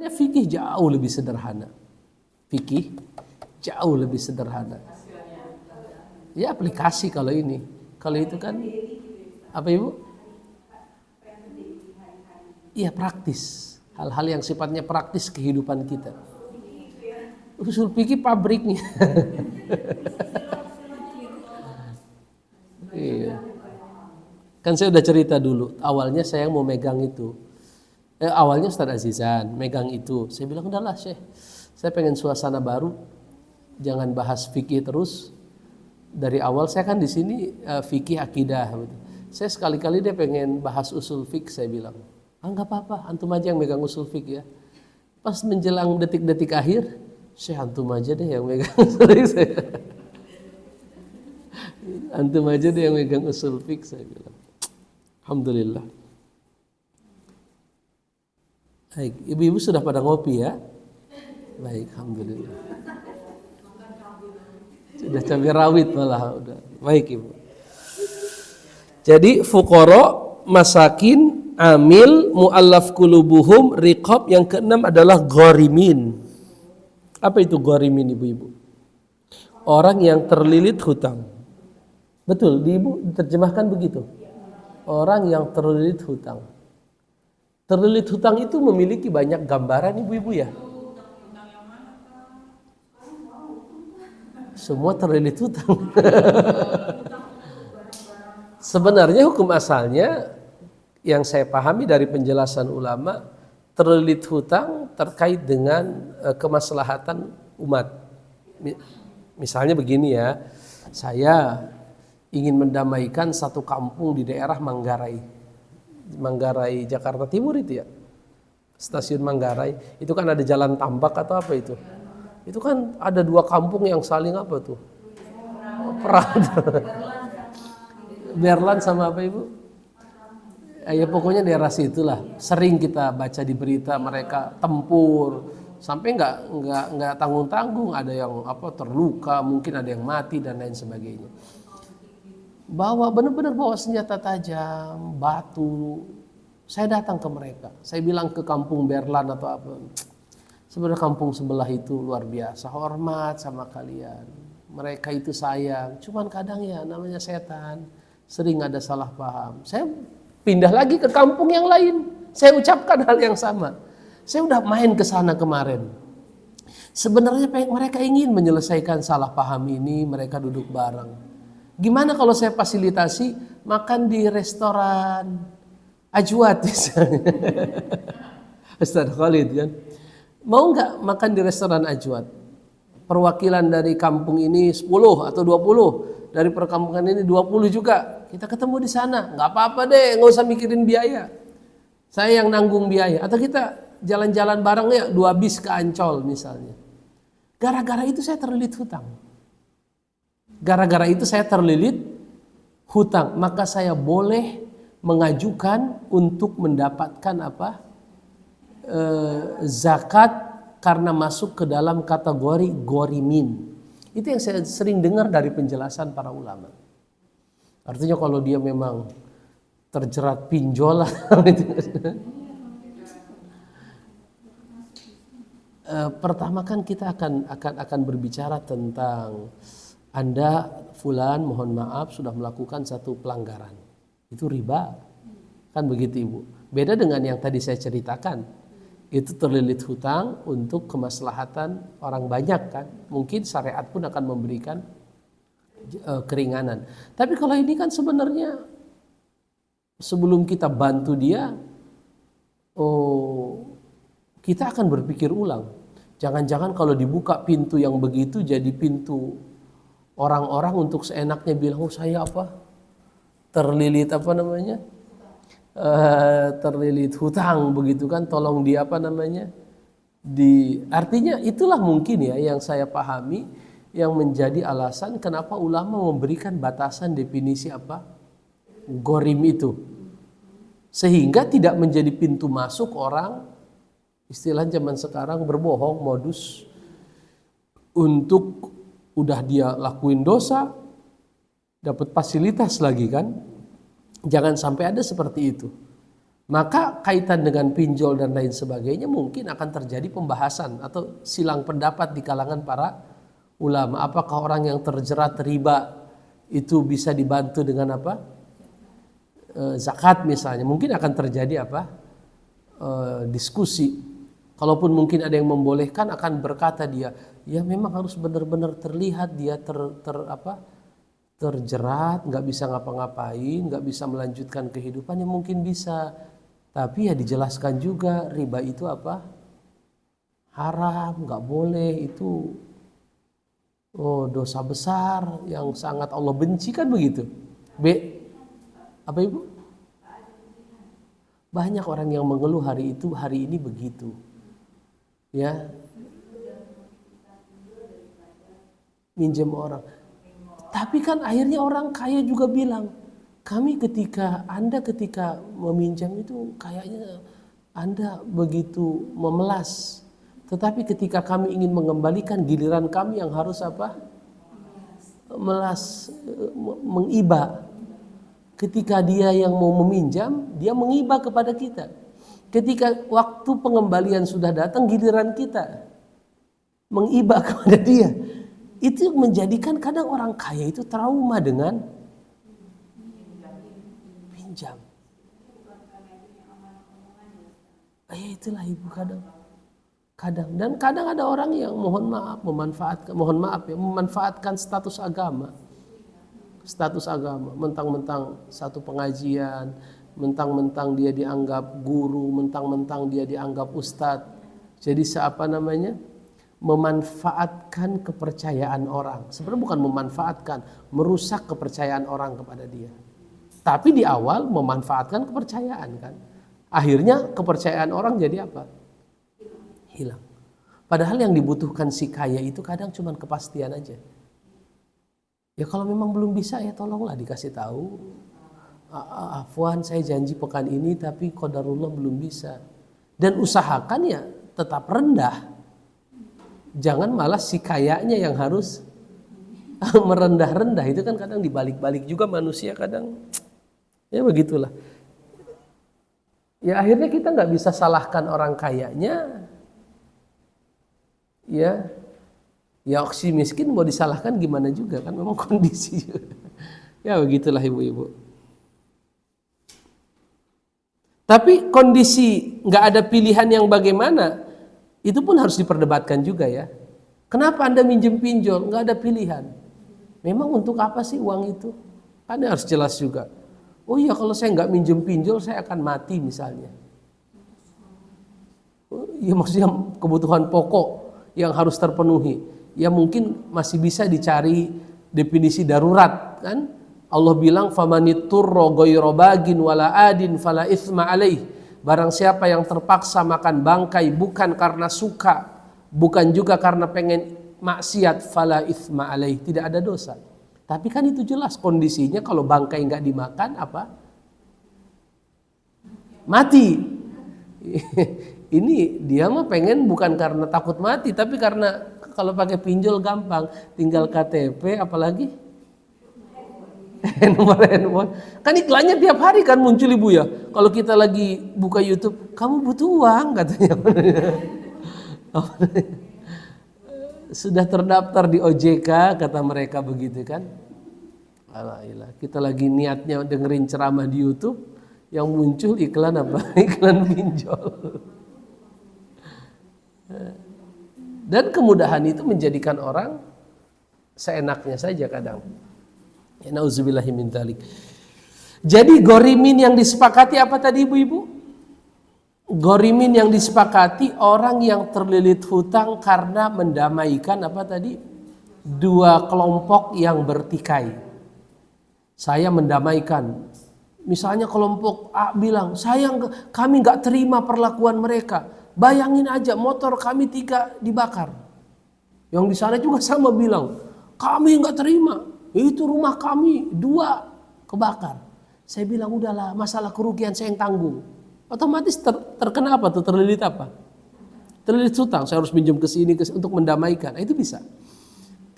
Sebenarnya fikih jauh lebih sederhana. Fikih jauh lebih sederhana. Ya aplikasi kalau ini. Kalau itu kan apa Ibu? Iya praktis. Hal-hal yang sifatnya praktis kehidupan kita. Usul fikih pabriknya. Iya. Kan saya udah cerita dulu. Awalnya saya mau megang itu. Awalnya Ustaz Azizan megang itu. Saya bilang udahlah Syekh. Saya pengen suasana baru. Jangan bahas fikih terus. Dari awal saya kan di sini fikih akidah. Saya sekali-kali dia pengen bahas usul fikih. Saya bilang, nggak apa-apa. Antum aja yang megang usul fikih ya. Pas menjelang detik-detik akhir, Syekh antum aja deh yang megang usul fikih. Antum aja deh yang megang usul fikih. Saya bilang, alhamdulillah. Baik, ibu-ibu sudah pada ngopi ya? Baik, alhamdulillah. Sudah cabai rawit malah udah. Baik Ibu. Jadi fuqara, masakin, amil, muallaf qulubuhum, riqab, yang keenam adalah gharimin. Apa itu gharimin Ibu-ibu? Orang yang terlilit hutang. Betul, di Ibu diterjemahkan begitu. Orang yang terlilit hutang. Terlilit hutang itu memiliki banyak gambaran Ibu-ibu ya. Semua terlilit hutang. Sebenarnya hukum asalnya yang saya pahami dari penjelasan ulama, terlilit hutang terkait dengan kemaslahatan umat. Misalnya begini ya, saya ingin mendamaikan satu kampung di daerah Manggarai. Manggarai Jakarta Timur itu ya. Stasiun Manggarai, itu kan ada jalan tambak atau apa itu? Itu kan ada dua kampung yang saling apa tuh? Perang. Berlan sama apa Ibu? Ya pokoknya daerah situlah. Sering kita baca di berita mereka tempur sampai nggak tanggung-tanggung, ada yang apa terluka, mungkin ada yang mati dan lain sebagainya. Benar-benar bawa senjata tajam, batu. Saya datang ke mereka. Saya bilang ke kampung Berlan atau apa. Sebenarnya kampung sebelah itu luar biasa, hormat sama kalian. Mereka itu sayang, cuman kadang ya namanya setan, sering ada salah paham. Saya pindah lagi ke kampung yang lain, saya ucapkan hal yang sama. Saya udah main ke sana kemarin. Sebenarnya mereka ingin menyelesaikan salah paham ini, mereka duduk bareng. Gimana kalau saya fasilitasi makan di restoran Ajwad misalnya. Ustaz Khalid kan. Mau nggak makan di restoran Ajwad? Perwakilan dari kampung ini 10 atau 20, dari perkampungan ini 20 juga. Kita ketemu di sana, nggak apa-apa deh, nggak usah mikirin biaya. Saya yang nanggung biaya. Atau kita jalan-jalan bareng ya 2 bis ke Ancol misalnya. Gara-gara itu saya terlilit hutang. Gara-gara itu saya terlilit hutang, maka saya boleh mengajukan untuk mendapatkan apa? Zakat karena masuk ke dalam kategori gharimin. Itu yang saya sering dengar dari penjelasan para ulama. Artinya kalau dia memang terjerat pinjol pertama kan kita akan berbicara tentang Anda fulan mohon maaf sudah melakukan satu pelanggaran. Itu riba. Kan begitu Ibu. Beda dengan yang tadi saya ceritakan. Itu terlilit hutang untuk kemaslahatan orang banyak kan. Mungkin syariat pun akan memberikan keringanan. Tapi kalau ini kan sebenarnya sebelum kita bantu dia, kita akan berpikir ulang. Jangan-jangan kalau dibuka pintu yang begitu jadi pintu orang-orang untuk seenaknya bilang, saya apa? Terlilit apa namanya? Terlilit hutang begitu kan, tolong di apa namanya artinya itulah mungkin ya yang saya pahami yang menjadi alasan kenapa ulama memberikan batasan definisi apa gharim itu, sehingga tidak menjadi pintu masuk orang, istilah zaman sekarang berbohong, modus untuk udah dia lakuin dosa dapat fasilitas lagi kan. Jangan sampai ada seperti itu. Maka kaitan dengan pinjol dan lain sebagainya mungkin akan terjadi pembahasan atau silang pendapat di kalangan para ulama. Apakah orang yang terjerat riba itu bisa dibantu dengan apa? Zakat misalnya. Mungkin akan terjadi apa? Diskusi. Kalaupun mungkin ada yang membolehkan, akan berkata dia, ya memang harus benar-benar terlihat dia terjerat, nggak bisa ngapa-ngapain, nggak bisa melanjutkan kehidupannya, mungkin bisa. Tapi ya dijelaskan juga riba itu apa? Haram, nggak boleh, itu dosa besar yang sangat Allah benci, kan begitu. Apa Ibu? Banyak orang yang mengeluh hari ini begitu. Ya. Minjem orang. Tapi kan akhirnya orang kaya juga bilang, Anda ketika meminjam itu kayaknya Anda begitu memelas. Tetapi ketika kami ingin mengembalikan, giliran kami yang harus apa? Mengiba. Ketika dia yang mau meminjam, dia mengiba kepada kita. Ketika waktu pengembalian sudah datang, giliran kita mengiba kepada dia. Itu menjadikan kadang orang kaya itu trauma dengan pinjam. Itulah Ibu kadang ada orang yang memanfaatkan status agama, mentang-mentang satu pengajian, mentang-mentang dia dianggap guru, mentang-mentang dia dianggap ustadz. Jadi memanfaatkan kepercayaan orang. Sebenarnya bukan memanfaatkan, merusak kepercayaan orang kepada dia. Tapi di awal memanfaatkan kepercayaan kan. Akhirnya kepercayaan orang jadi apa? Hilang. Padahal yang dibutuhkan si kaya itu kadang cuma kepastian aja. Ya kalau memang belum bisa ya tolonglah dikasih tahu. Afwan, saya janji pekan ini tapi qadarullah belum bisa. Dan usahakan ya tetap rendah. Jangan malah si kayanya yang harus merendah-rendah. Itu kan kadang dibalik-balik juga manusia kadang. Ya begitulah. Ya akhirnya kita nggak bisa salahkan orang kayanya. Ya si miskin mau disalahkan gimana juga kan, memang kondisi juga. Ya begitulah ibu-ibu. Tapi kondisi nggak ada pilihan yang bagaimana, itu pun harus diperdebatkan juga ya. Kenapa Anda minjem pinjol? Nggak ada pilihan. Memang untuk apa sih uang itu? Kan harus jelas juga. Oh iya, kalau saya nggak minjem pinjol saya akan mati misalnya. Ya maksudnya kebutuhan pokok yang harus terpenuhi. Ya mungkin masih bisa dicari definisi darurat kan. Allah bilang famanitturra ghayra bagin wala adin fala itsma alaih. Barang siapa yang terpaksa makan bangkai bukan karena suka, bukan juga karena pengen maksiat, fala itsma alaih, tidak ada dosa. Tapi kan itu jelas kondisinya, kalau bangkai nggak dimakan apa? Mati. Ini dia mah pengen bukan karena takut mati, tapi karena kalau pakai pinjol gampang, tinggal KTP apalagi handphone. Kan iklannya tiap hari kan muncul Ibu ya. Kalau kita lagi buka YouTube, kamu butuh uang katanya. Sudah terdaftar di OJK kata mereka begitu kan. Alhamdulillah. Kita lagi niatnya dengerin ceramah di YouTube, yang muncul iklan apa? Iklan pinjol. Dan kemudahan itu menjadikan orang seenaknya saja kadang. Ya, nauzubillahi min dzalik. Jadi gorimin yang disepakati apa tadi ibu-ibu? Gorimin yang disepakati orang yang terlilit hutang karena mendamaikan apa tadi? Dua kelompok yang bertikai. Saya mendamaikan. Misalnya kelompok A bilang, kami nggak terima perlakuan mereka. Bayangin aja motor kami 3 dibakar. Yang di sana juga sama bilang, kami nggak terima. Itu rumah kami 2 kebakar. Saya bilang udahlah, masalah kerugian saya yang tanggung. Otomatis terkena apa tuh? Terlilit apa? Terlilit hutang. Saya harus pinjam ke sini untuk mendamaikan. Nah, itu bisa.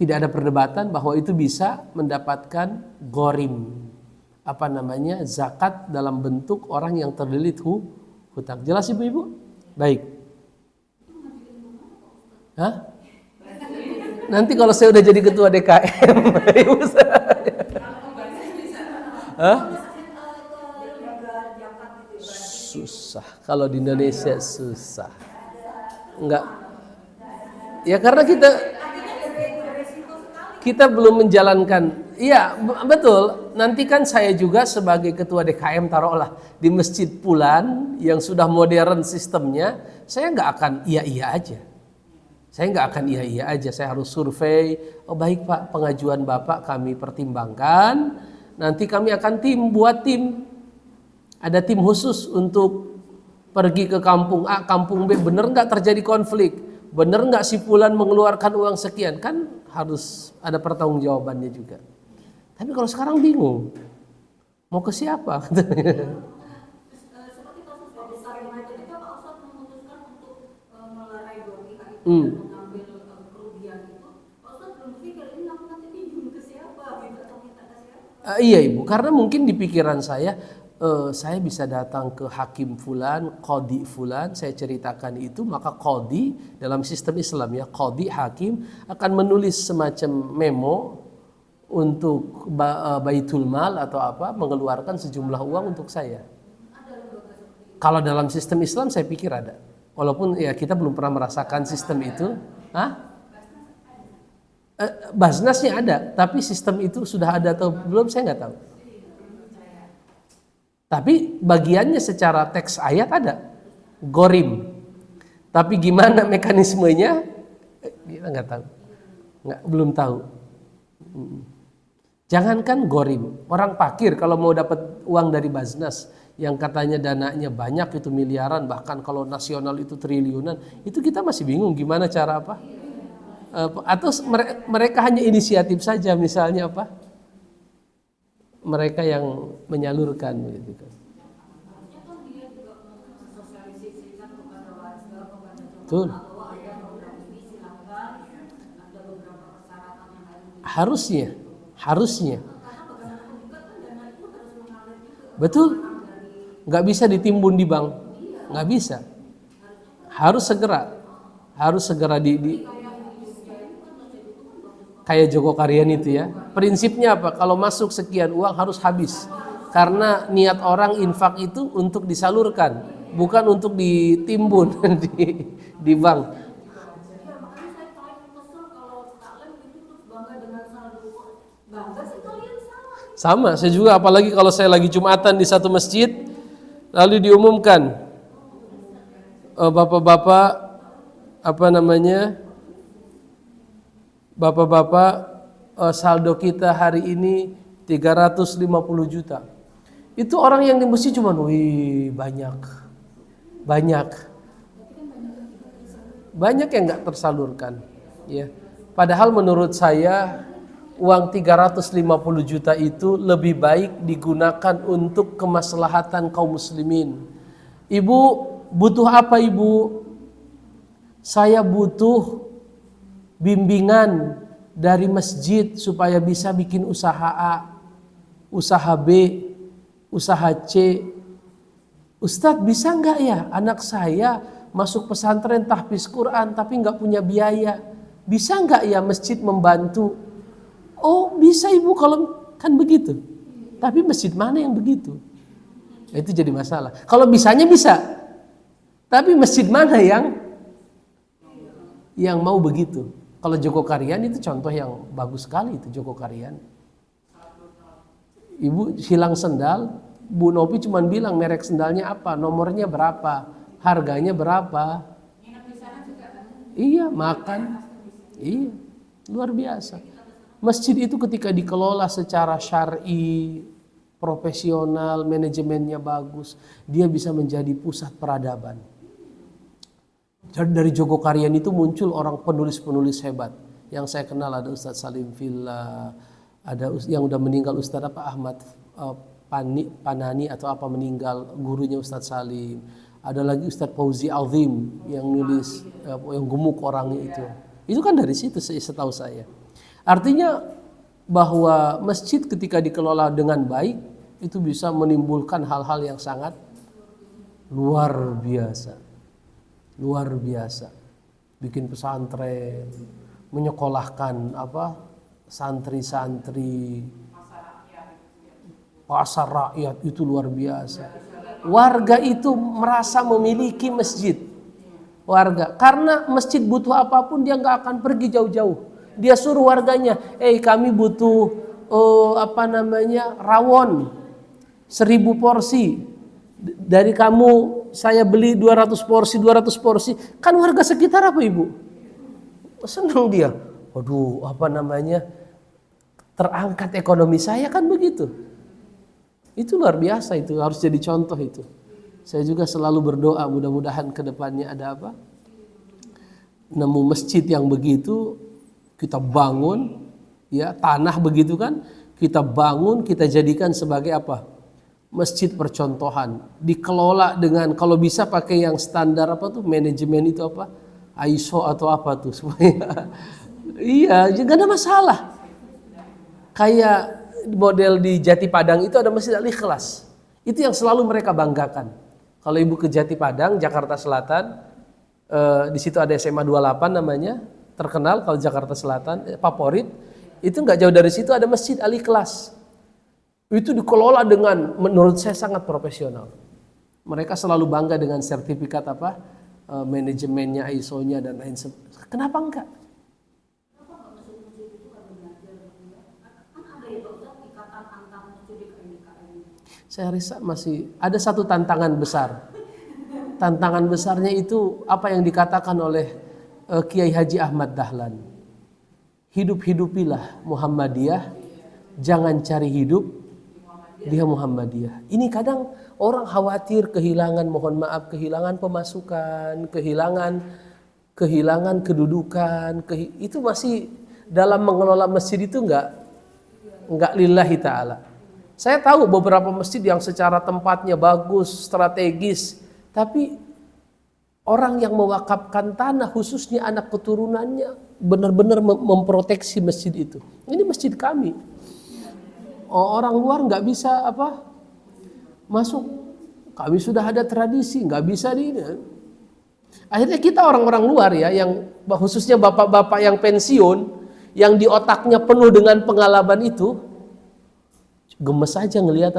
Tidak ada perdebatan bahwa itu bisa mendapatkan gorim. zakat dalam bentuk orang yang terlilit hutang. Jelas ibu-ibu? Baik. Hah? Nanti kalau saya udah jadi ketua DKM, ibu Hah? Susah. Kalau di Indonesia susah. Enggak. Ya karena kita belum menjalankan. Iya, betul. Nanti kan saya juga sebagai ketua DKM taruhlah di Masjid Pulan yang sudah modern sistemnya, saya nggak akan iya-iya aja. Saya harus survei. Oh baik Pak, pengajuan Bapak kami pertimbangkan. Nanti kami akan buat tim. Ada tim khusus untuk pergi ke kampung A, kampung B. Bener nggak terjadi konflik? Bener nggak si Fulan mengeluarkan uang sekian? Kan harus ada pertanggungjawabannya juga. Tapi kalau sekarang bingung, mau ke siapa? Seperti kasus besar yang aja kita Pak Ustadz memutuskan untuk melerai dua pihak itu mengambil kerugian itu. Pak Ustadz belum berpikir ini aku nanti bingung ke siapa gitu atau minta ke siapa? Iya Ibu, karena mungkin di pikiran saya bisa datang ke hakim fulan, qadi fulan, saya ceritakan itu, maka qadi dalam sistem Islam ya, qadi hakim akan menulis semacam memo untuk baitul mal atau apa, mengeluarkan sejumlah uang untuk saya. Kalau dalam sistem Islam saya pikir ada. Walaupun ya kita belum pernah merasakan sistem itu. Hah? Basnasnya ada, tapi sistem itu sudah ada atau belum saya nggak tahu. Tapi bagiannya secara teks ayat ada, gorim. Tapi gimana mekanismenya, kita nggak tahu, belum tahu. Jangankan gorim, orang fakir kalau mau dapat uang dari Basnas, yang katanya dananya banyak itu miliaran, bahkan kalau nasional itu triliunan, itu kita masih bingung gimana cara apa? Atau mereka hanya inisiatif saja, misalnya apa? Mereka yang menyalurkan gitu kan. Betul. Harusnya. Betul. Nggak bisa ditimbun di bank, nggak bisa. Harus segera kayak Joko Karyan itu ya. Prinsipnya apa? Kalau masuk sekian uang harus habis. Karena niat orang infak itu untuk disalurkan, bukan untuk ditimbun di bank. Sama, saya juga apalagi kalau saya lagi Jumatan di satu masjid, lalu diumumkan bapak-bapak Bapak-bapak, saldo kita hari ini 350 juta. Itu orang yang di masjid cuma, wih banyak yang nggak tersalurkan. Ya. Padahal menurut saya uang 350 juta itu lebih baik digunakan untuk kemaslahatan kaum muslimin. Ibu butuh apa Ibu? Saya butuh bimbingan dari masjid supaya bisa bikin usaha A, usaha B, usaha C. Ustadz bisa nggak ya anak saya masuk pesantren tahfiz Quran tapi nggak punya biaya? Bisa nggak ya masjid membantu? Oh bisa Ibu kalau kan begitu. Tapi masjid mana yang begitu? Itu jadi masalah. Kalau bisanya bisa, tapi masjid mana yang mau begitu? Kalau Joko Karyan itu contoh yang bagus sekali itu Joko Karyan. Ibu hilang sendal, Bu Nopi cuma bilang merek sendalnya apa, nomornya berapa, harganya berapa. Iya, makan. Iya, luar biasa. Masjid itu ketika dikelola secara syar'i, profesional, manajemennya bagus, dia bisa menjadi pusat peradaban. Dari Joko Karyan itu muncul orang penulis-penulis hebat. Yang saya kenal ada Ustadz Salim Villa, ada yang udah meninggal Ustadz Ahmad Panani atau apa meninggal, gurunya Ustadz Salim. Ada lagi Ustadz Fauzi Azim yang nulis yang gemuk orangnya itu. Itu kan dari situ setahu saya. Artinya bahwa masjid ketika dikelola dengan baik itu bisa menimbulkan hal-hal yang sangat luar biasa. Luar biasa. Bikin pesantren, menyekolahkan santri-santri, pasar rakyat itu luar biasa. Warga itu merasa memiliki masjid. Warga, karena masjid butuh apapun dia nggak akan pergi jauh-jauh. Dia suruh warganya, kami butuh rawon 1000 porsi. Dari kamu saya beli 200 porsi. Kan warga sekitar apa ibu? Senang dia. Waduh, terangkat ekonomi saya kan begitu. Itu luar biasa, itu harus jadi contoh itu. Saya juga selalu berdoa mudah-mudahan ke depannya ada nemu masjid yang begitu kita bangun, ya tanah begitu kan, kita bangun, kita jadikan sebagai masjid percontohan, dikelola dengan kalau bisa pakai yang standar manajemen itu ISO atau supaya iya nggak ada masalah. Kayak model di Jati Padang itu ada Masjid Al-Ikhlas, itu yang selalu mereka banggakan. Kalau ibu ke Jati Padang, Jakarta Selatan, di situ ada SMA 28 namanya, terkenal kalau Jakarta Selatan, favorit. Itu nggak jauh dari situ ada Masjid Al-Ikhlas. Itu dikelola dengan menurut saya sangat profesional. Mereka selalu bangga dengan sertifikat manajemennya, ISO-nya dan lain sebagainya. Kenapa enggak? Saya rasa masih ada satu tantangan besar. Tantangan besarnya itu apa yang dikatakan oleh Kiai Haji Ahmad Dahlan. Hidup-hidupilah Muhammadiyah, jangan cari hidup dia Muhammadiyah. Ini kadang orang khawatir kehilangan, mohon maaf, kehilangan pemasukan, kehilangan kedudukan, itu masih dalam mengelola masjid itu enggak lillahi ta'ala. Saya tahu beberapa masjid yang secara tempatnya bagus, strategis, tapi orang yang mewakafkan tanah, khususnya anak keturunannya, benar-benar memproteksi masjid itu. Ini masjid kami. Orang luar nggak bisa masuk. Kami sudah ada tradisi, nggak bisa Akhirnya kita orang-orang luar ya, yang khususnya bapak-bapak yang pensiun, yang di otaknya penuh dengan pengalaman itu, gemes aja ngelihat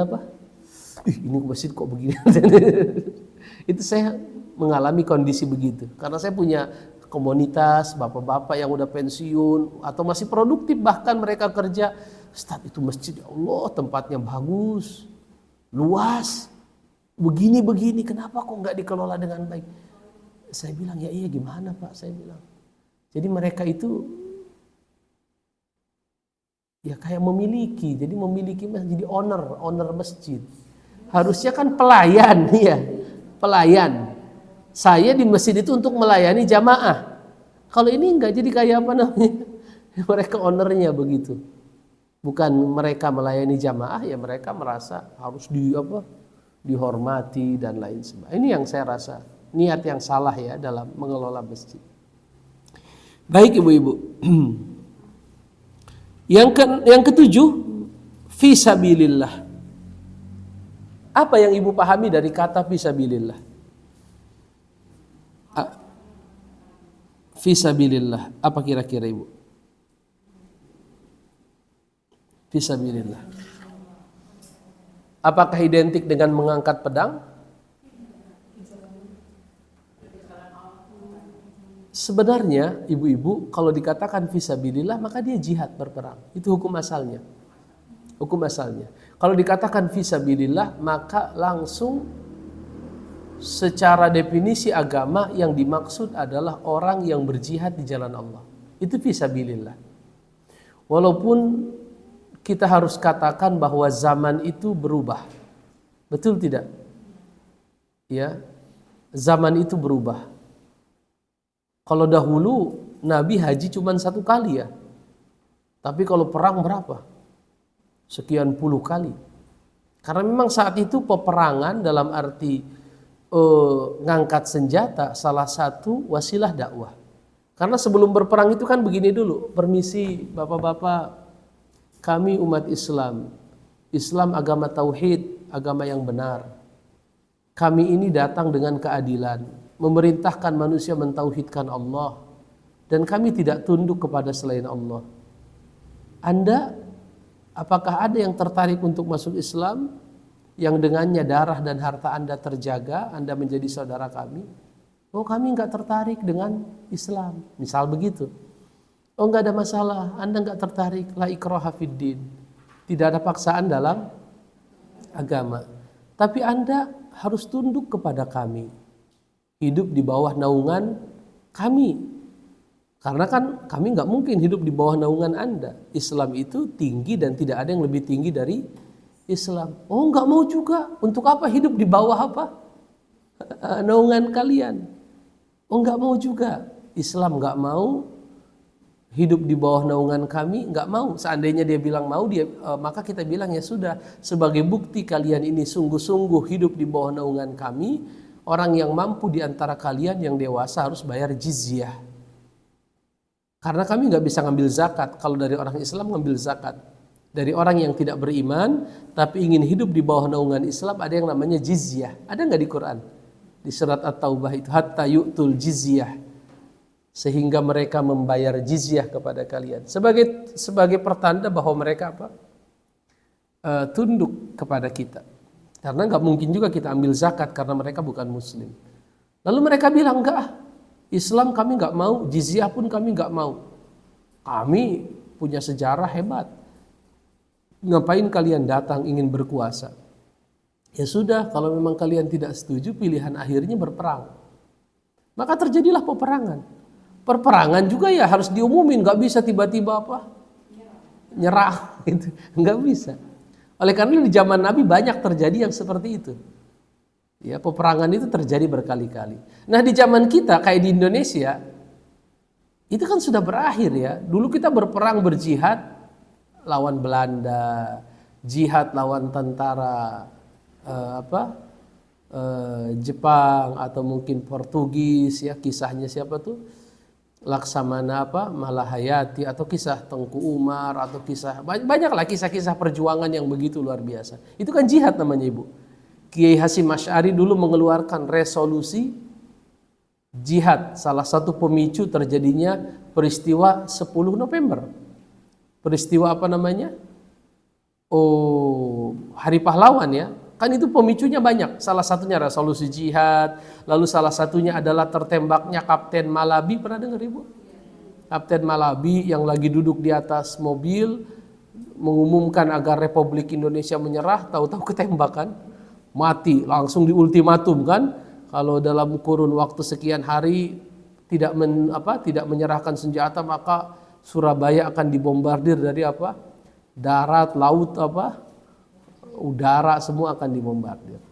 ini masjid kok begini. Itu saya mengalami kondisi begitu. Karena saya punya komunitas bapak-bapak yang udah pensiun atau masih produktif, bahkan mereka kerja, Ustaz itu masjid ya Allah tempatnya bagus, luas, begini, kenapa kok nggak dikelola dengan baik? Saya bilang ya iya gimana Pak, saya bilang. Jadi mereka itu ya kayak memiliki masjid, jadi owner masjid. Harusnya kan pelayan ya, pelayan. Saya di masjid itu untuk melayani jamaah. Kalau ini enggak, jadi kayak mereka ownernya begitu. Bukan mereka melayani jamaah, ya mereka merasa harus dihormati dan lain sebagainya. Ini yang saya rasa niat yang salah ya dalam mengelola masjid. Baik ibu-ibu. Yang ketujuh, fisabilillah. Apa yang ibu pahami dari kata fisabilillah? Fisabilillah, apa kira-kira ibu? Fisabilillah. Apakah identik dengan mengangkat pedang? Sebenarnya ibu-ibu kalau dikatakan fisabilillah maka dia jihad, berperang. Itu hukum asalnya. Hukum asalnya. Kalau dikatakan fisabilillah maka langsung secara definisi agama yang dimaksud adalah orang yang berjihad di jalan Allah. Itu fisabilillah. Walaupun kita harus katakan bahwa zaman itu berubah. Betul tidak? Ya. Zaman itu berubah. Kalau dahulu Nabi haji cuma 1 kali ya. Tapi kalau perang berapa? Sekian puluh kali. Karena memang saat itu peperangan dalam arti ngangkat senjata salah satu wasilah dakwah. Karena sebelum berperang itu kan begini dulu, permisi bapak-bapak, kami umat Islam Islam agama tauhid, agama yang benar. Kami ini datang dengan keadilan, memerintahkan manusia mentauhidkan Allah, dan kami tidak tunduk kepada selain Allah. Anda, apakah ada yang tertarik untuk masuk Islam yang dengannya darah dan harta Anda terjaga, Anda menjadi saudara kami? Oh, kami enggak tertarik dengan Islam, misal begitu. Oh, enggak ada masalah, Anda enggak tertarik, la ikraha fiddin. Tidak ada paksaan dalam agama. Tapi Anda harus tunduk kepada kami. Hidup di bawah naungan kami. Karena kan kami nggak mungkin hidup di bawah naungan Anda. Islam itu tinggi dan tidak ada yang lebih tinggi dari Islam. Oh, nggak mau juga. Untuk apa hidup di bawah apa? Naungan kalian. Oh, nggak mau juga. Islam nggak mau hidup di bawah naungan kami, nggak mau. Seandainya dia bilang mau, maka kita bilang ya sudah. Sebagai bukti kalian ini sungguh-sungguh hidup di bawah naungan kami, orang yang mampu di antara kalian yang dewasa harus bayar jizyah. Karena kami nggak bisa ngambil zakat. Kalau dari orang Islam ngambil zakat. Dari orang yang tidak beriman tapi ingin hidup di bawah naungan Islam ada yang namanya jizyah. Ada nggak di Quran? Di surat At-Taubah itu hatta yu'tul jizyah. Sehingga mereka membayar jizyah kepada kalian. Sebagai pertanda bahwa mereka apa? Tunduk kepada kita. Karena nggak mungkin juga kita ambil zakat karena mereka bukan muslim. Lalu mereka bilang enggak, Islam kami nggak mau, jizyah pun kami nggak mau. Kami punya sejarah hebat. Ngapain kalian datang ingin berkuasa? Ya sudah, kalau memang kalian tidak setuju, pilihan akhirnya berperang. Maka terjadilah peperangan. Perperangan juga ya harus diumumin, nggak bisa tiba-tiba apa nyerah, gitu. Nggak bisa. Oleh karena di zaman Nabi banyak terjadi yang seperti itu. Ya, peperangan itu terjadi berkali-kali. Nah, di zaman kita kayak di Indonesia itu kan sudah berakhir ya. Dulu kita berperang berjihad lawan Belanda, jihad lawan tentara Jepang atau mungkin Portugis ya, kisahnya siapa tuh? Laksamana Malahayati atau kisah Tengku Umar atau kisah banyaklah kisah-kisah perjuangan yang begitu luar biasa. Itu kan jihad namanya, Ibu. Kiai Hasyim Asy'ari dulu mengeluarkan resolusi jihad. Salah satu pemicu terjadinya peristiwa 10 November. Peristiwa apa namanya? Oh, Hari Pahlawan ya. Kan itu pemicunya banyak. Salah satunya resolusi jihad. Lalu salah satunya adalah tertembaknya Kapten Malabi. Pernah dengar, Ibu? Kapten Malabi yang lagi duduk di atas mobil mengumumkan agar Republik Indonesia menyerah. Tahu-tahu ketembakan, mati. Langsung diultimatum kan. Kalau dalam kurun waktu sekian hari tidak menyerahkan senjata, maka Surabaya akan dibombardir dari apa? Darat, laut, udara, semua akan dibombardir.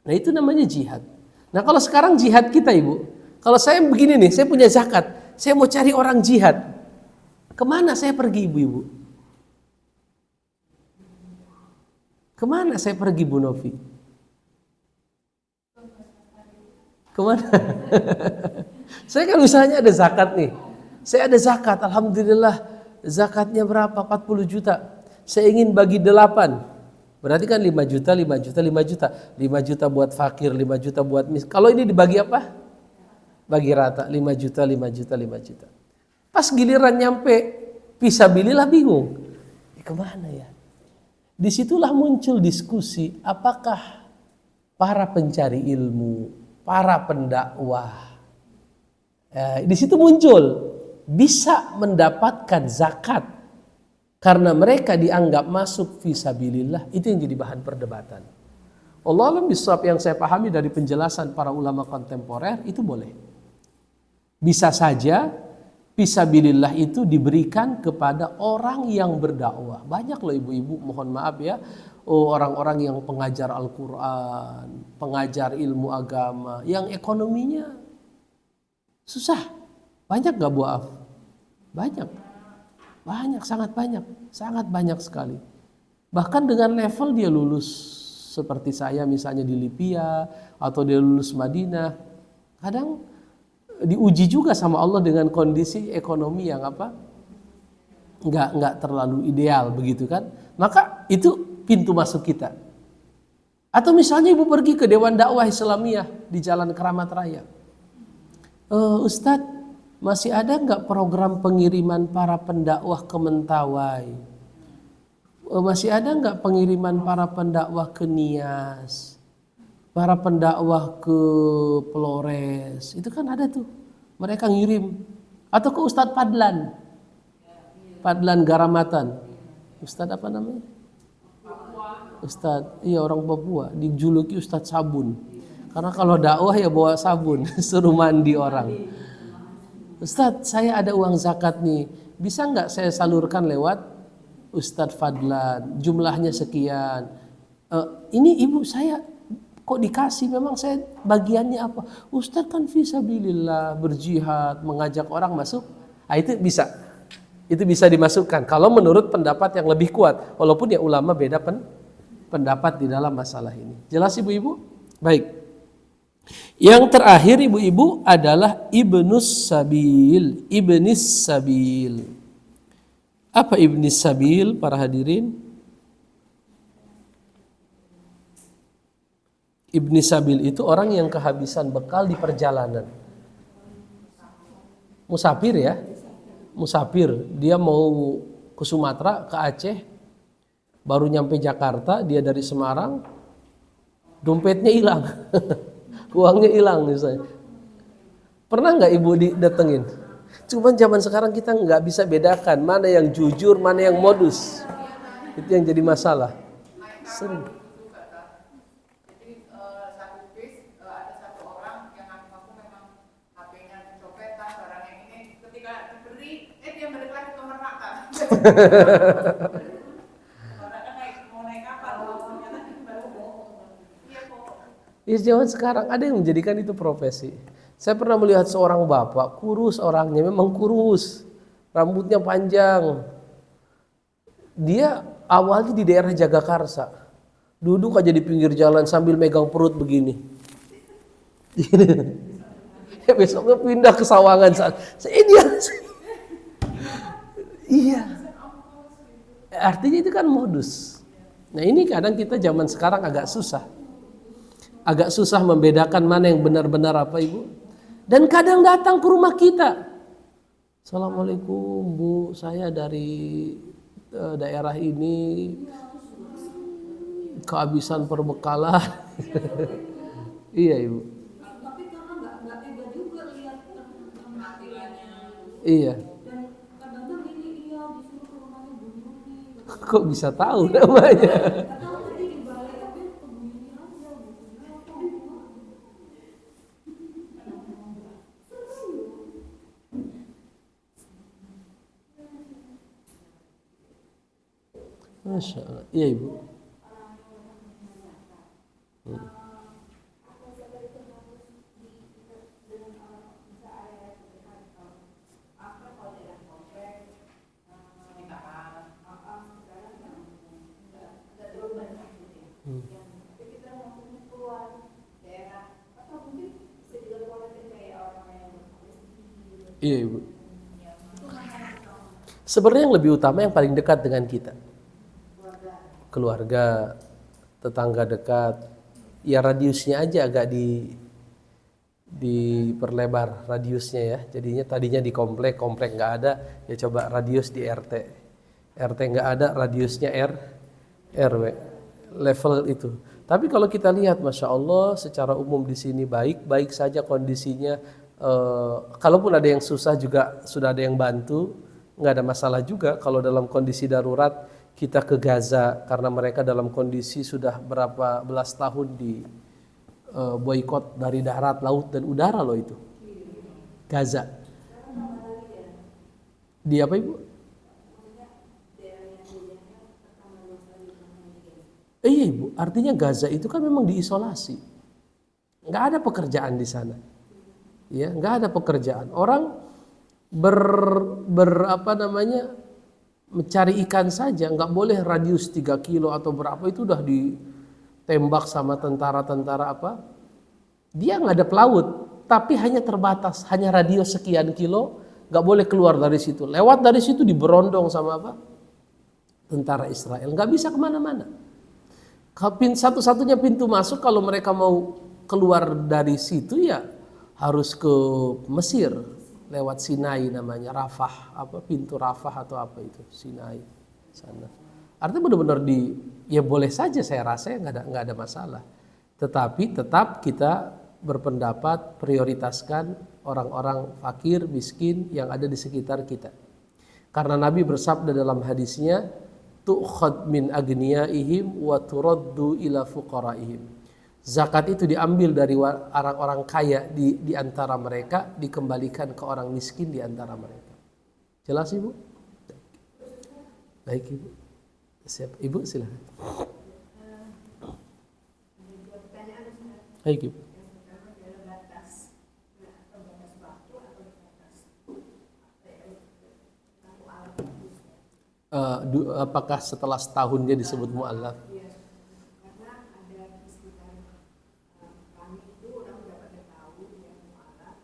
Nah, itu namanya jihad. Nah, kalau sekarang jihad kita, Ibu, kalau saya begini nih, saya punya zakat, saya mau cari orang jihad, kemana saya pergi, Ibu-ibu? Kemana saya pergi, Bu Novi? Kemana? Saya kan usahanya ada zakat nih. Saya ada zakat, alhamdulillah. Zakatnya berapa? 40 juta. Saya ingin bagi 8. Berarti kan 5 juta, 5 juta, 5 juta. 5 juta buat fakir, 5 juta buat miskin. Kalau ini dibagi apa? Bagi rata, 5 juta, 5 juta, 5 juta. Pas giliran nyampe fisabilillah bingung. Kemana ya? Disitulah muncul diskusi, apakah para pencari ilmu, para pendakwah, di situ muncul bisa mendapatkan zakat karena mereka dianggap masuk fisabilillah. Itu yang jadi bahan perdebatan. Allah alam bisawab, yang saya pahami dari penjelasan para ulama kontemporer itu boleh. Bisa saja fisabilillah itu diberikan kepada orang yang berdakwah. Banyak loh ibu-ibu, mohon maaf ya, orang-orang yang pengajar Al-Quran, pengajar ilmu agama, yang ekonominya susah. Banyak gak Bu Af? Banyak. Banyak, sangat banyak sekali. Bahkan dengan level dia lulus seperti saya misalnya di Libya atau dia lulus Madinah, kadang diuji juga sama Allah dengan kondisi ekonomi yang nggak terlalu ideal begitu kan. Maka itu pintu masuk kita. Atau misalnya ibu pergi ke Dewan Dakwah Islamiyah di Jalan Keramat Raya. Ustadz, masih ada nggak program pengiriman para pendakwah ke Mentawai? Masih ada nggak pengiriman para pendakwah ke Nias? Para pendakwah ke Flores? Itu kan ada tuh. Mereka ngirim. Atau ke Ustadz Padlan. Padlan Garamatan. Ustadz apa namanya? Ustadz, iya orang Papua. Dijuluki Ustadz Sabun. Karena kalau dakwah ya bawa sabun. Suruh mandi orang. Ustadz, saya ada uang zakat nih. Bisa nggak saya salurkan lewat Ustadz Fadlan? Jumlahnya sekian. Ini ibu saya kok dikasih, memang saya bagiannya apa? Ustadz kan fisabilillah, berjihad, mengajak orang masuk. Itu bisa. Itu bisa dimasukkan kalau menurut pendapat yang lebih kuat. Walaupun ya ulama beda pendapat di dalam masalah ini. Jelas ibu-ibu? Baik. Yang terakhir ibu-ibu adalah Ibnus Sabil. Ibnis Sabil. Apa Ibnis Sabil para hadirin? Ibni Sabil itu orang yang kehabisan bekal di perjalanan. Musafir ya. Musafir. Dia mau ke Sumatera, ke Aceh. Baru nyampe Jakarta, dia dari Semarang. Dompetnya hilang. Uangnya hilang misalnya. Pernah nggak ibu didatengin? Cuman zaman sekarang kita nggak bisa bedakan mana yang jujur, mana yang modus. Itu yang jadi masalah. Sering. Di zaman sekarang ada yang menjadikan itu profesi. Saya pernah melihat seorang bapak, kurus orangnya, memang kurus, rambutnya panjang. Dia awalnya di daerah Jagakarsa, duduk aja di pinggir jalan sambil megang perut begini. Ya besoknya pindah ke Sawangan. Iya. Artinya itu kan modus. Nah ini kadang kita zaman sekarang agak susah. Agak susah membedakan mana yang benar-benar apa ibu. Dan kadang datang ke rumah kita. Assalamualaikum bu, saya dari daerah ini kehabisan perbekalan. Iya ibu. Tapi karena nggak tega juga lihat penampilannya. Iya. Dan kadang-kadang ini iya disuruh ke rumahnya Bu Yuni. Kok bisa tahu namanya? Atau tadi di balai tapi ke Bu Yuni aja gitu. Masya Allah. Iya ibu. Iya ibu. Sebenarnya yang lebih utama yang paling dekat dengan kita. Keluarga, tetangga dekat. Ya radiusnya aja agak diperlebar radiusnya ya. Jadinya tadinya di komplek nggak ada, ya coba radius di RT. RT nggak ada, radiusnya RW. Level itu. Tapi kalau kita lihat, masya Allah, secara umum di sini baik saja kondisinya. Kalaupun ada yang susah juga sudah ada yang bantu, nggak ada masalah juga. Kalau dalam kondisi darurat kita ke Gaza karena mereka dalam kondisi sudah berapa belas tahun di boikot dari darat, laut dan udara loh itu. Gaza. Di apa ibu? Iya ibu, artinya Gaza itu kan memang diisolasi, nggak ada pekerjaan di sana, ya nggak ada pekerjaan. Orang mencari ikan saja, nggak boleh radius 3 kilo atau berapa itu udah ditembak sama tentara-tentara apa. Dia nggak ada pelaut, tapi hanya terbatas, hanya radius sekian kilo, nggak boleh keluar dari situ. Lewat dari situ diberondong sama apa? Tentara Israel, nggak bisa kemana-mana. Satu-satunya pintu masuk kalau mereka mau keluar dari situ ya harus ke Mesir lewat Sinai namanya Rafah, pintu Rafah atau apa itu Sinai sana. Artinya benar-benar ya boleh saja saya rasa nggak ada masalah. Tetapi tetap kita berpendapat prioritaskan orang-orang fakir, miskin yang ada di sekitar kita. Karena Nabi bersabda dalam hadisnya, tu'khad min agniyaihim wa turaddu ila fuqaraihim. Zakat itu diambil dari orang-orang kaya di antara mereka, dikembalikan ke orang miskin di antara mereka. Jelas Ibu? Baik Ibu. Siap Ibu silakan. Baik Ibu. Apakah setelah setahun dia disebut mu'allaf? Karena ada di sekitar kami itu orang udah pada tahu yang mu'allaf.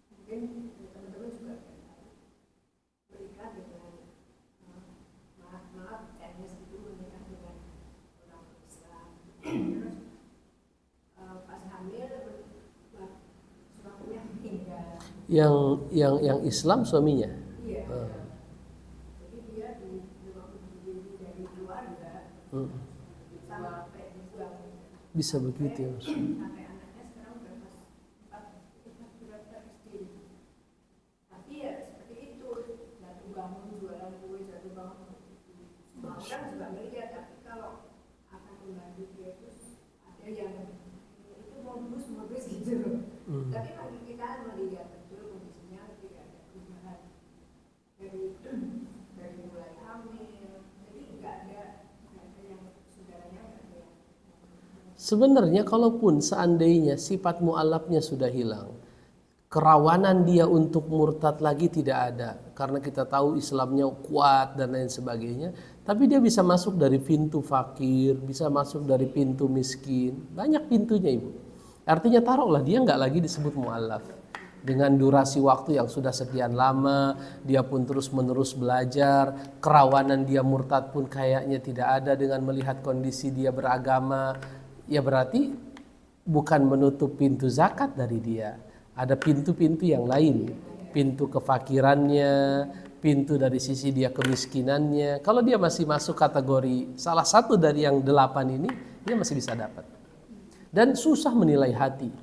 Mungkin teman-teman juga akan tahu. Menikah dengan maaf teknis itu menikah dengan orang Islam. Terus pas hamil suaminya meninggal. Yang Islam suaminya? Iya. Jadi dia dari keluarga sampai dibuang. Bisa begitu ya. Sampai anaknya sekarang udah kelas 4 SD. Tapi ya seperti itu, jatuh bangun jualan kue, jatuh bangun. Semua orang juga ngeliat, tapi kalau akan membantu dia terus ada yang itu modus gitu. Tapi bagi kita melihat betul kondisinya tidak ada perubahan dari mulai hamil, jadi nggak ada yang saudaranya nggak ada yang. Sebenarnya kalaupun seandainya sifat mu'allafnya sudah hilang, kerawanan dia untuk murtad lagi tidak ada. Karena kita tahu Islamnya kuat dan lain sebagainya. Tapi dia bisa masuk dari pintu fakir, bisa masuk dari pintu miskin. Banyak pintunya Ibu. Artinya taruhlah dia nggak lagi disebut mu'allaf. Dengan durasi waktu yang sudah sekian lama, dia pun terus-menerus belajar, kerawanan dia murtad pun kayaknya tidak ada dengan melihat kondisi dia beragama. Ya berarti bukan menutup pintu zakat dari dia. Ada pintu-pintu yang lain, pintu kefakirannya, pintu dari sisi dia kemiskinannya. Kalau dia masih masuk kategori salah satu dari yang 8 ini, dia masih bisa dapat. Dan susah menilai hati.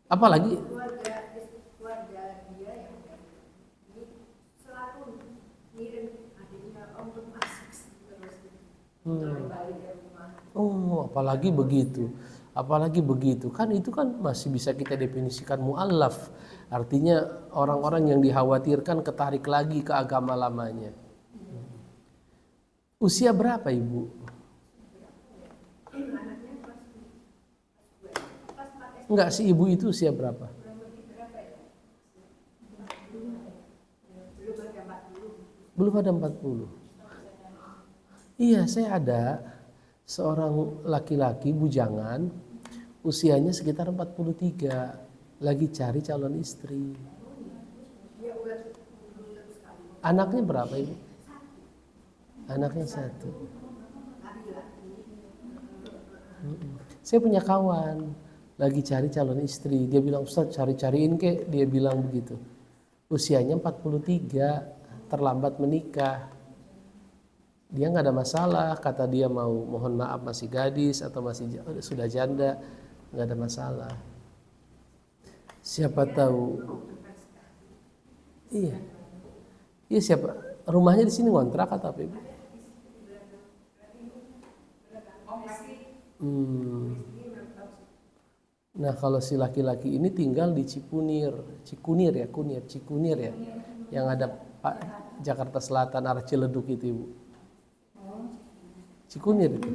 Apalagi keluarga dia yang ini selalu ngirim adiknya untuk masuk terus kembali ke rumah. Oh, apalagi begitu. Apalagi begitu. Kan itu kan masih bisa kita definisikan mu'allaf. Artinya orang-orang yang dikhawatirkan ketarik lagi ke agama lamanya. Usia berapa Ibu? Anaknya pas Enggak, si ibu itu usia berapa? Belum ada 40. Iya, saya ada seorang laki-laki bujangan, usianya sekitar 43, lagi cari calon istri. Anaknya berapa Ibu? Anaknya 1. Saya punya kawan lagi cari calon istri. Dia bilang, Ustaz cari-cariin kek. Dia bilang begitu. Usianya 43, terlambat menikah. Dia nggak ada masalah. Kata dia mau mohon maaf masih gadis atau sudah janda, nggak ada masalah. Siapa tahu. Iya. Iya siapa? Rumahnya di sini ngontrak atau apa Ibu? Nah kalau si laki-laki ini tinggal di Cikunir ya, yang ada Pak Jakarta Selatan arah Ciledug itu Ibu. Cikunir itu.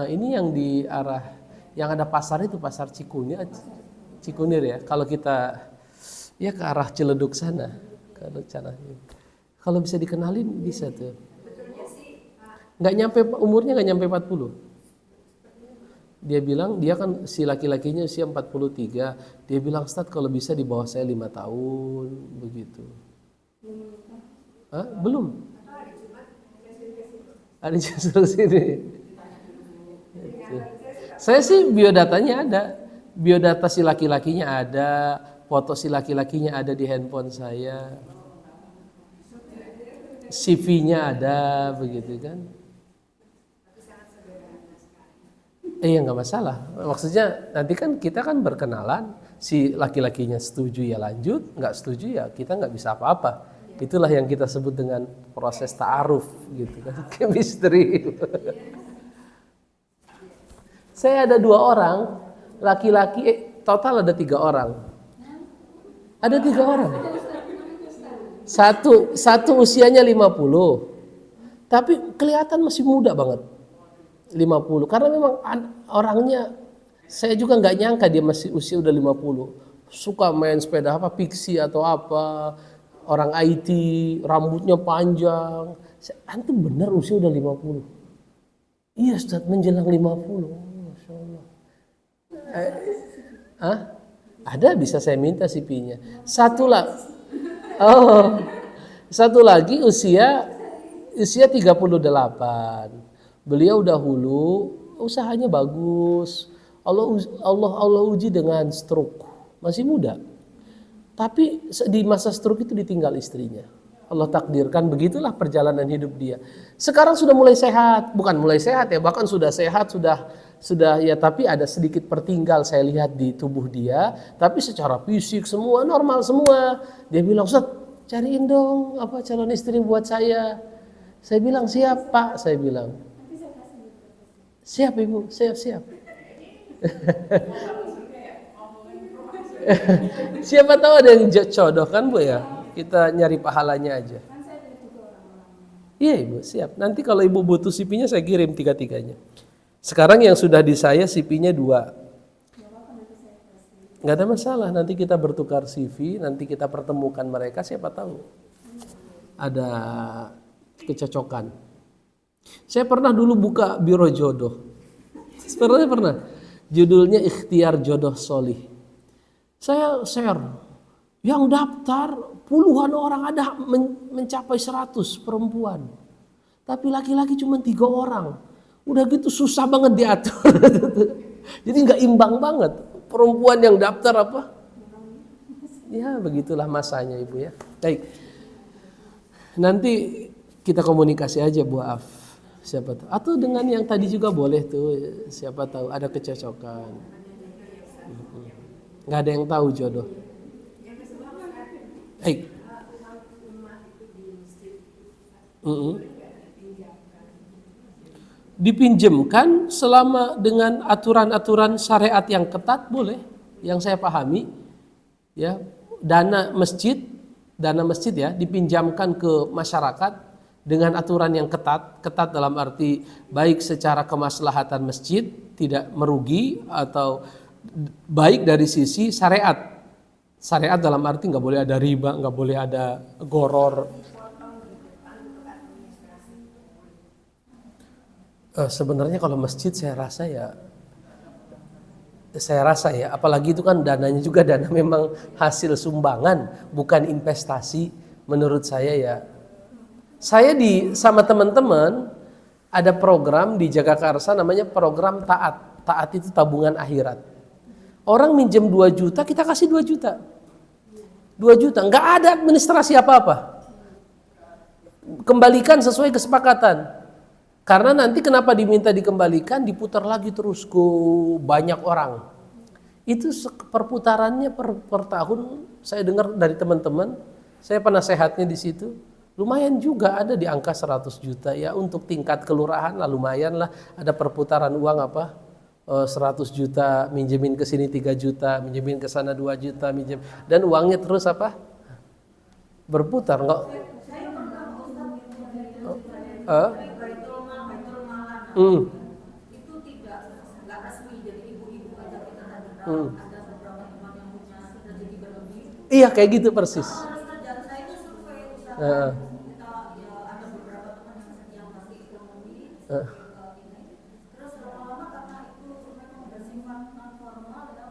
Ini yang di arah yang ada pasar itu pasar Cikunir ya. Kalau kita ya ke arah Ciledug sana, kalau bisa dikenalin bisa tuh. Nggak nyampe umurnya nggak nyampe 40. Dia bilang, dia kan si laki-lakinya usia 43. Dia bilang, Ustaz kalau bisa di bawah saya 5 tahun, begitu. Belum. Ada justru sini. Itu. Saya sih biodatanya ada, biodata si laki-lakinya ada, foto si laki-lakinya ada di handphone saya, CV-nya ada, begitu kan? Iya nggak masalah. Maksudnya nanti kan kita kan berkenalan, si laki-lakinya setuju ya lanjut, nggak setuju ya kita nggak bisa apa-apa. Itulah yang kita sebut dengan proses ta'aruf gitu kan, chemistry. Saya ada 2 orang, laki-laki, total ada 3 orang. Ada 3 orang. Satu usianya 50, tapi kelihatan masih muda banget. 50, karena memang orangnya, saya juga nggak nyangka dia masih usia udah 50. Suka main sepeda apa, pixie atau apa, orang IT, rambutnya panjang. Antum benar usia udah 50? Iya Ustaz, menjelang 50. Masya Allah. Ada, bisa saya minta CV-nya. Satu lagi usia 38. Beliau dahulu usahanya bagus. Allah uji dengan stroke. Masih muda. Tapi di masa stroke itu ditinggal istrinya. Allah takdirkan, begitulah perjalanan hidup dia. Sekarang sudah mulai sehat, bukan mulai sehat ya, bahkan sudah sehat, sudah ya, tapi ada sedikit pertinggal saya lihat di tubuh dia, tapi secara fisik semua normal semua. Dia bilang, "Ustaz, cariin dong apa calon istri buat saya." Saya bilang, "Siap, Pak." Saya bilang. "Siap, Ibu, siap." Siapa tahu ada yang jodoh kan Bu ya. Kita nyari pahalanya aja. Iya Ibu, siap. Nanti kalau Ibu butuh CV-nya saya kirim 3-3-nya. Sekarang yang sudah di saya CV-nya 2. Nggak ada masalah, nanti kita bertukar CV, nanti kita pertemukan mereka, siapa tahu ada kecocokan. Saya pernah dulu buka biro jodoh. Pernah. Judulnya Ikhtiar Jodoh Solih. Saya share, yang daftar puluhan orang, ada mencapai 100 perempuan. Tapi laki-laki cuma 3 orang. Udah gitu susah banget diatur. Jadi nggak imbang banget. Perempuan yang daftar apa? Ya begitulah masanya Ibu ya. Baik. Nanti kita komunikasi aja Bu Af. Siapa tahu. Atau dengan yang tadi juga boleh tuh. Siapa tahu ada kecocokan. Nggak ada yang tahu jodoh. Baik. Dipinjamkan selama dengan aturan-aturan syariat yang ketat boleh, yang saya pahami ya, dana masjid ya dipinjamkan ke masyarakat dengan aturan yang ketat dalam arti baik secara kemaslahatan masjid tidak merugi atau baik dari sisi syariat dalam arti nggak boleh ada riba, nggak boleh ada goror. Sebenarnya kalau masjid saya rasa ya apalagi itu kan dananya juga dana memang hasil sumbangan bukan investasi. Menurut saya ya, saya sama teman-teman ada program di Jagakarsa namanya program taat itu tabungan akhirat. Orang minjem 2 juta kita kasih 2 juta, nggak ada administrasi apa-apa, kembalikan sesuai kesepakatan. Karena nanti kenapa diminta dikembalikan, diputar lagi terus ke banyak orang. Itu perputarannya per tahun, saya dengar dari teman-teman, saya penasehatnya di situ, lumayan juga ada di angka 100 juta ya untuk tingkat kelurahan lah lumayan lah, ada perputaran uang 100 juta, minjemin ke sini 3 juta, minjemin ke sana 2 juta, dan uangnya terus berputar enggak? Itu nggak resmi, jadi ibu-ibu aja kita ada beberapa teman yang punya sudah jadi berlebih. Iya kayak gitu persis. Kerjaan saya itu survei usaha. Kita ya ada beberapa teman yang masih ekonomi ini. Terus lama-lama karena itu memang bersifat non formal ya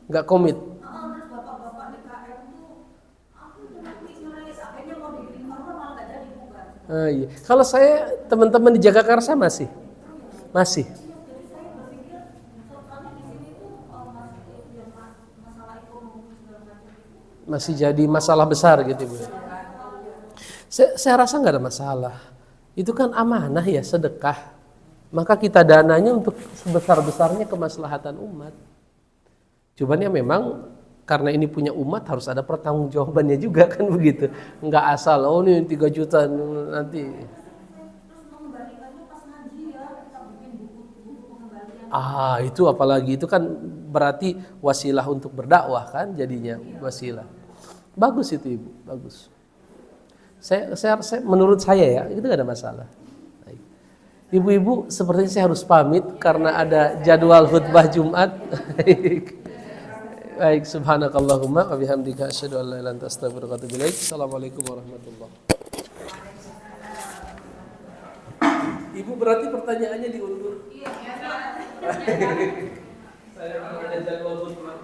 Nggak komit. Terus bapak-bapak DKM tuh aku nanti mulai akhirnya mau dibikin formal malah nggak jadi bukan. Iya. Kalau saya teman-teman di Jagakarsa masih. Jadi saya berpikir soalnya di sini tuh masalah ekonomi segala macam itu Masih jadi masalah besar gitu Bu. Saya rasa nggak ada masalah. Itu kan amanah ya, sedekah. Maka kita dananya untuk sebesar-besarnya kemaslahatan umat. Cuman ya memang karena ini punya umat harus ada pertanggungjawabannya juga kan begitu. Nggak asal oh ini 3 juta nanti. terus mengembalikannya pas ngaji ya kita bikin buku pengembalian. Itu apalagi itu kan berarti wasilah untuk berdakwah kan jadinya wasilah. Bagus itu Ibu, bagus. Saya menurut saya ya itu gak ada masalah. Baik. Ibu-ibu sepertinya saya harus pamit karena ada jadwal khutbah Jumat. Baik, subhanakallahumma wa bihamdika asyhadu an la ilaha illa anta astaghfiruka wa atubu ilaik. Assalamualaikum warahmatullahi wabarakatuh. Ibu berarti pertanyaannya diundur. Iya. Saya ada jadwal khutbah.